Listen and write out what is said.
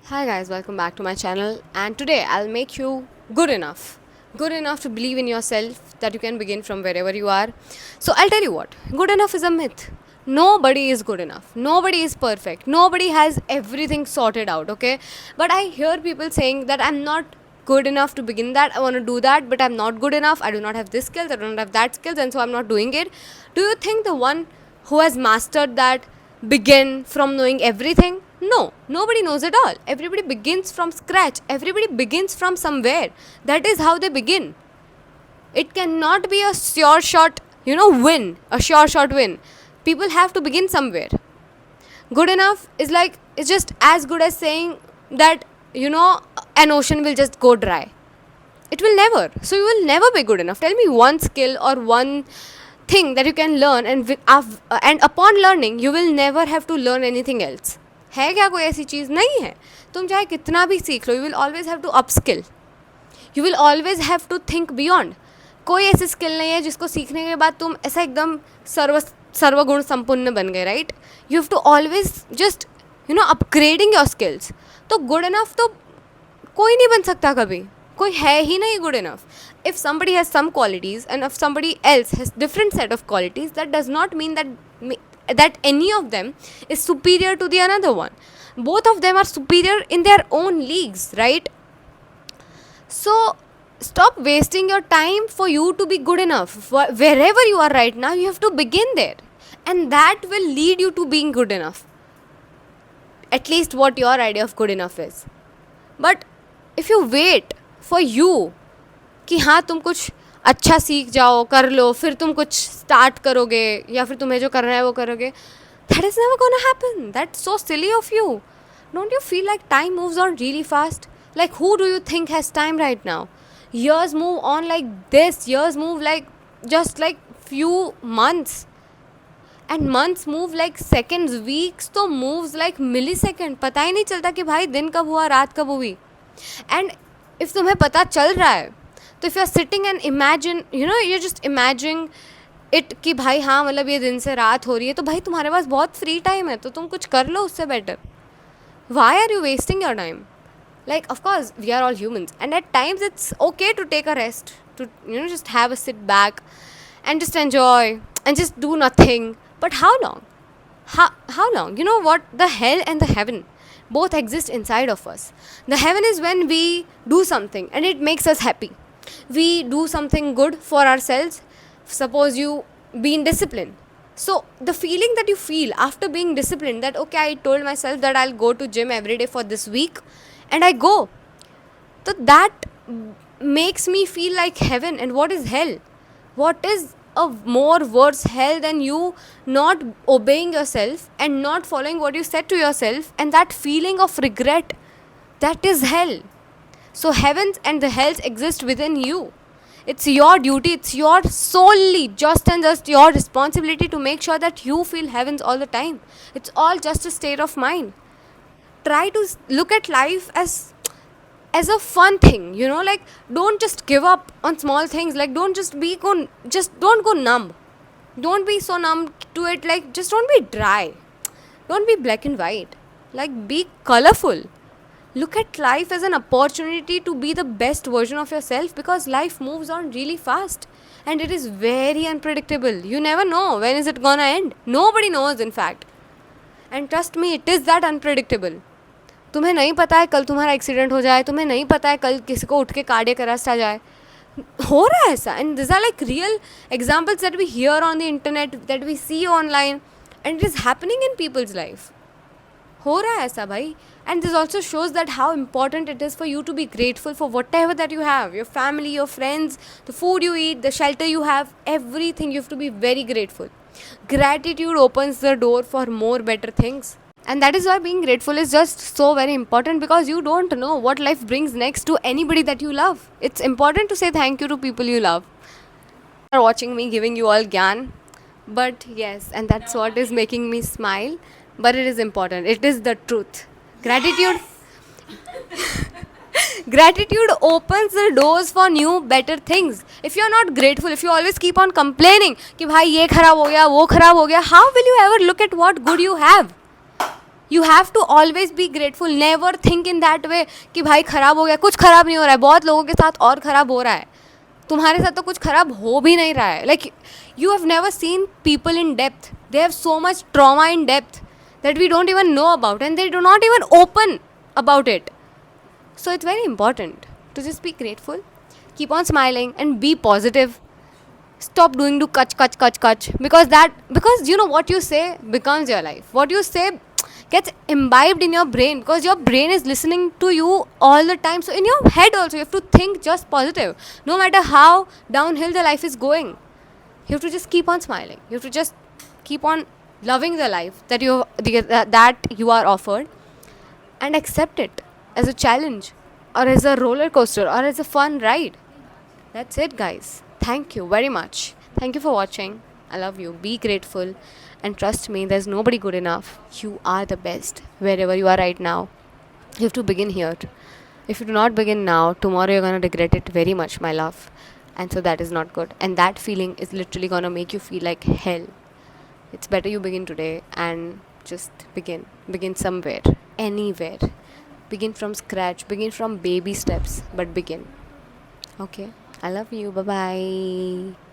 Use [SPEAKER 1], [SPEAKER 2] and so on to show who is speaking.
[SPEAKER 1] Hi guys, welcome back to my channel, and today I'll make you good enough. Good enough to believe in yourself that you can begin from wherever you are. So I'll tell you what, good enough is a myth. Nobody is good enough. Nobody is perfect. Nobody has everything sorted out, okay? But I hear people saying that I'm not good enough to begin that. I want to do that, but I'm not good enough. I do not have this skills, I don't have that skills, and so I'm not doing it. Do you think the one who has mastered that begin from knowing everything? No, nobody knows it all. Everybody begins from scratch. Everybody begins from somewhere. That is how they begin. It cannot be a sure shot, win, a sure shot win. People have to begin somewhere. Good enough is like, it's just as good as saying that, an ocean will just go dry. It will never. So you will never be good enough. Tell me one skill or one thing that you can learn, and upon learning you will never have to learn anything else. है क्या कोई ऐसी चीज़? नहीं है. तुम चाहे कितना भी सीख लो, you will always have to upskill. You will always have to think beyond. कोई ऐसी स्किल नहीं है जिसको सीखने के बाद तुम ऐसा एकदम सर्वगुण संपन्न बन गए, right? You have to always just upgrading your skills. तो गुड इनफ तो कोई नहीं बन सकता कभी. कोई है ही नहीं good enough. If somebody has some qualities and if somebody else has different set of qualities, that does not mean that any of them is superior to the another one. Both of them are superior in their own leagues, right? So stop wasting your time for you to be good enough. Wherever you are right now, you have to begin there, and that will lead you to being good enough. At least what your idea of good enough is. But if you wait for you कि हाँ तुम कुछ अच्छा सीख जाओ, कर लो, फिर तुम कुछ स्टार्ट करोगे या फिर तुम्हें जो करना है वो करोगे, that is never gonna happen. That's so silly of you. Don't you feel like time moves on really fast? Like, who do you think has time right now? Years move on like this. Years move like just like few months, and months move like seconds. Weeks तो moves like millisecond. पता ही नहीं चलता कि भाई दिन कब हुआ, रात कब हुई. And if तुम्हें पता चल रहा है, तो if you are sitting and imagine, you just imagine it कि भाई हाँ मतलब ये दिन से रात हो रही है, तो भाई तुम्हारे पास बहुत फ्री टाइम है, तो तुम कुछ कर लो उससे better. Why are you wasting your time? Like, of course, we are all humans, and at times it's okay to take a rest, to just have a sit back and just enjoy and just do nothing. But how long? How long? You know what? The hell and the heaven both exist inside of us. The heaven is when we do something and it makes us happy. We do something good for ourselves. Suppose you be in discipline. So the feeling that you feel after being disciplined, that okay, I told myself that I'll go to gym every day for this week, and I go. So that makes me feel like heaven. And what is hell? What is a more worse hell than you not obeying yourself and not following what you said to yourself, and that feeling of regret? That is hell. So heavens and the hells exist within you. It's your duty, it's your solely just your responsibility to make sure that you feel heavens all the time. It's all just a state of mind. Try to look at life as a fun thing, like, don't just give up on small things. Like, don't don't go numb. Don't be so numb to it. Like, just don't be dry. Don't be black and white. Like, be colorful. Look at life as an opportunity to be the best version of yourself, because life moves on really fast and it is very unpredictable. You never know when is it gonna end. Nobody knows, in fact. And trust me, it is that unpredictable. तुम्हें नहीं पता है कल तुम्हारा accident हो जाए, तुम्हें नहीं पता है कल किसी को उठ के कार्डियक अरेस्ट आ जाए. हो रहा है ऐसा, and this are like real examples that we hear on the internet, that we see online, and it is happening in people's life. हो रहा है ऐसा भाई. And this also shows that how important it is for you to be grateful for whatever that you have. Your family, your friends, the food you eat, the shelter you have, everything. You have to be very grateful. Gratitude opens the door for more better things. And that is why being grateful is just so very important, because you don't know what life brings next to anybody that you love. It's important to say thank you to people you love. You are watching me giving you all gyan. But yes, and that's what is making me smile. But it is important. It is the truth. Gratitude opens the doors for new better things. If you are not grateful, if you always keep on complaining कि भाई ये खराब हो गया, वो खराब हो गया, how will you ever look at what good you have? You have to always be grateful. Never think in that way कि भाई खराब हो गया, कुछ खराब नहीं हो रहा है, बहुत लोगों के साथ और खराब हो रहा है, तुम्हारे साथ तो कुछ खराब हो भी नहीं रहा है. Like you have never seen people in depth. They have so much trauma in depth that we don't even know about, and they do not even open about it. So it's very important to just be grateful, keep on smiling, and be positive. Stop doing to kach, because you know what you say becomes your life. What you say gets imbibed in your brain, because your brain is listening to you all the time. So in your head also you have to think just positive, no matter how downhill the life is going. You have to just keep on smiling. You have to just keep on loving the life that you are offered, and accept it as a challenge, or as a roller coaster, or as a fun ride. That's it, guys. Thank you very much. Thank you for watching. I love you. Be grateful. And trust me, there's nobody good enough. You are the best wherever you are right now. You have to begin here. If you do not begin now, tomorrow you're going to regret it very much, my love. And so that is not good. And that feeling is literally going to make you feel like hell. It's better you begin today and just begin. Begin somewhere, anywhere. Begin from scratch. Begin from baby steps, but begin. Okay. I love you. Bye bye.